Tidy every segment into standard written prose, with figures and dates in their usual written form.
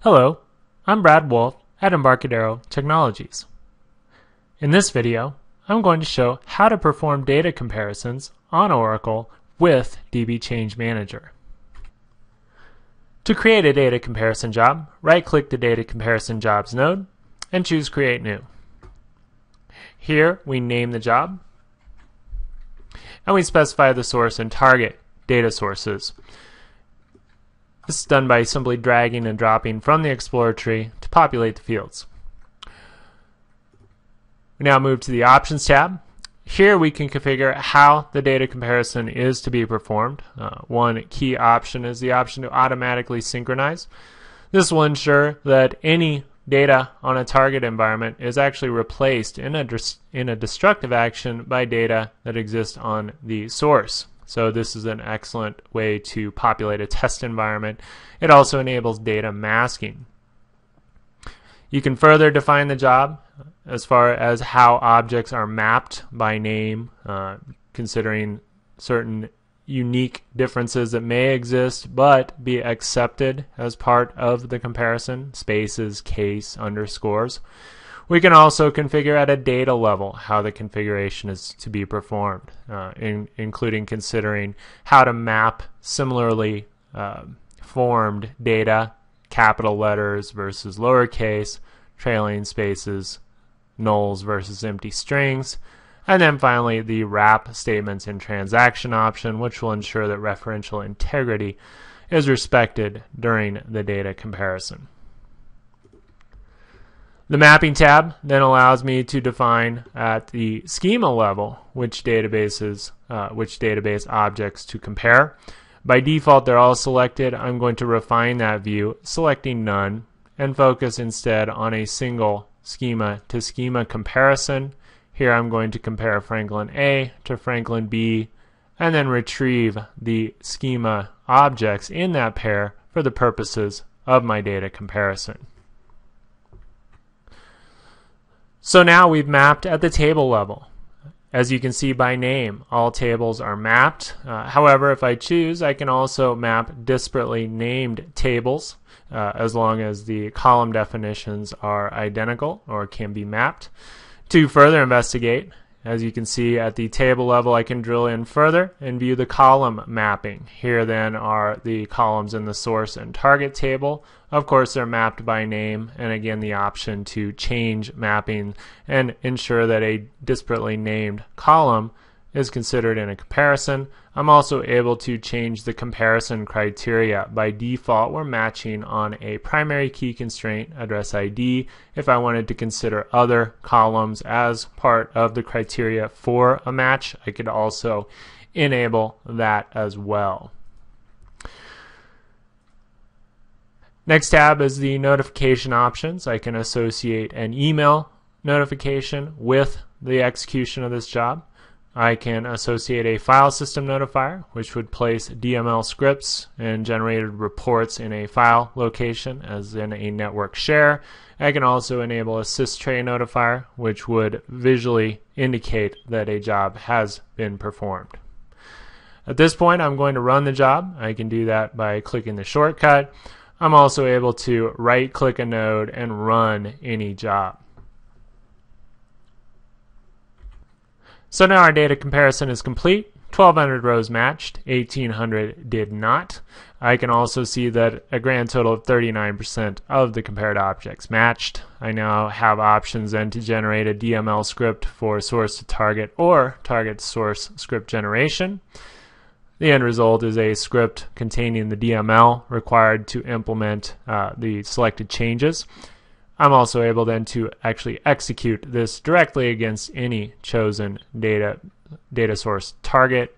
Hello, I'm Brad Wolf at Embarcadero Technologies. In this video, I'm going to show how to perform data comparisons on Oracle with DB Change Manager. To create a data comparison job, right-click the Data Comparison Jobs node and choose Create New. Here, we name the job, and we specify the source and target data sources. This is done by simply dragging and dropping from the Explorer tree to populate the fields. We now move to the Options tab. Here we can configure how the data comparison is to be performed. One key option is the option to automatically synchronize. This will ensure that any data on a target environment is actually replaced in a destructive action by data that exists on the source. So this is an excellent way to populate a test environment. It also enables data masking. You can further define the job as far as how objects are mapped by name, considering certain unique differences that may exist but be accepted as part of the comparison, spaces, case, underscores. We can also configure at a data level how the configuration is to be performed, including considering how to map similarly formed data, capital letters versus lowercase, trailing spaces, nulls versus empty strings, and then finally the wrap statements and transaction option, which will ensure that referential integrity is respected during the data comparison. The Mapping tab then allows me to define at the schema level which database objects to compare. By default, they're all selected. I'm going to refine that view, selecting none, and focus instead on a single schema to schema comparison. Here I'm going to compare Franklin A to Franklin B, and then retrieve the schema objects in that pair for the purposes of my data comparison. So now we've mapped at the table level. As you can see by name, all tables are mapped. However, if I choose, I can also map disparately named tables as long as the column definitions are identical or can be mapped. To further investigate, as you can see at the table level, I can drill in further and view the column mapping. Here then are the columns in the source and target table. Of course, they're mapped by name, and again the option to change mapping and ensure that a disparately named column is considered in a comparison. I'm also able to change the comparison criteria. By default, we're matching on a primary key constraint, address ID. If I wanted to consider other columns as part of the criteria for a match, I could also enable that as well. Next tab is the notification options. I can associate an email notification with the execution of this job. I can associate a file system notifier, which would place DML scripts and generated reports in a file location, as in a network share. I can also enable a systray notifier, which would visually indicate that a job has been performed. At this point, I'm going to run the job. I can do that by clicking the shortcut. I'm also able to right-click a node and run any job. So now our data comparison is complete. 1,200 rows matched, 1,800 did not. I can also see that a grand total of 39% of the compared objects matched. I now have options then to generate a DML script for source to target or target to source script generation. The end result is a script containing the DML required to implement the selected changes. I'm also able then to actually execute this directly against any chosen data source target.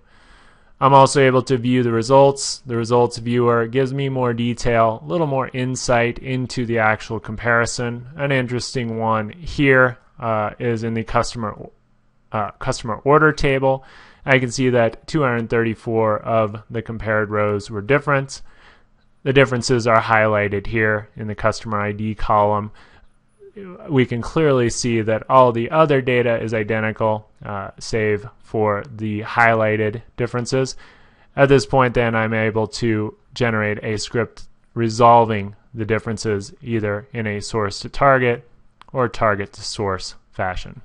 I'm also able to view the results. The results viewer gives me more detail, a little more insight into the actual comparison. An interesting one here is in the customer order table. I can see that 234 of the compared rows were different. The differences are highlighted here in the customer ID column. We can clearly see that all the other data is identical, save for the highlighted differences. At this point then I'm able to generate a script resolving the differences either in a source to target or target to source fashion.